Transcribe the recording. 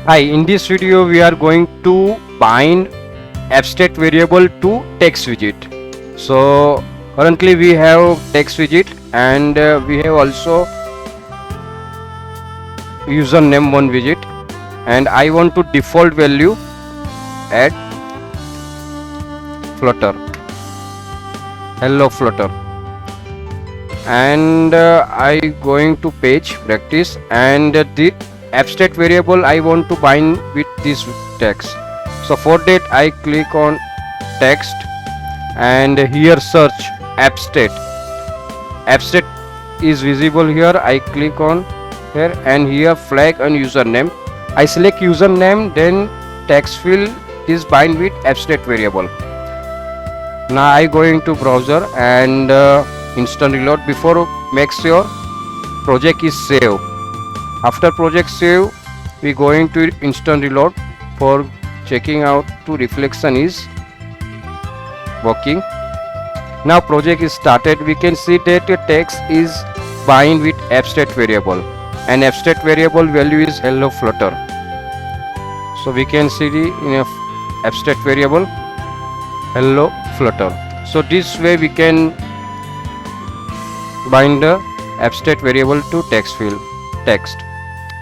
Hi, in this video we are going to bind abstract variable to text widget. So currently we have text widget and we have also username one widget, and I want to default value add flutter, hello flutter, and I going to page practice, and the abstract variable I want to bind with this text. So for that I click on text and here search abstract. Abstract is visible here. I click on here and here flag and username. I select username, then text field is bind with abstract variable. Now I going to browser and instant reload. Before make sure project is saved. After project save, we going to instant reload for checking out to reflection is working. Now project is started. We can see that the text is bind with abstract variable, and abstract variable value is hello flutter. So we can see the in a abstract variable hello flutter. So this way we can bind the abstract variable to text field text.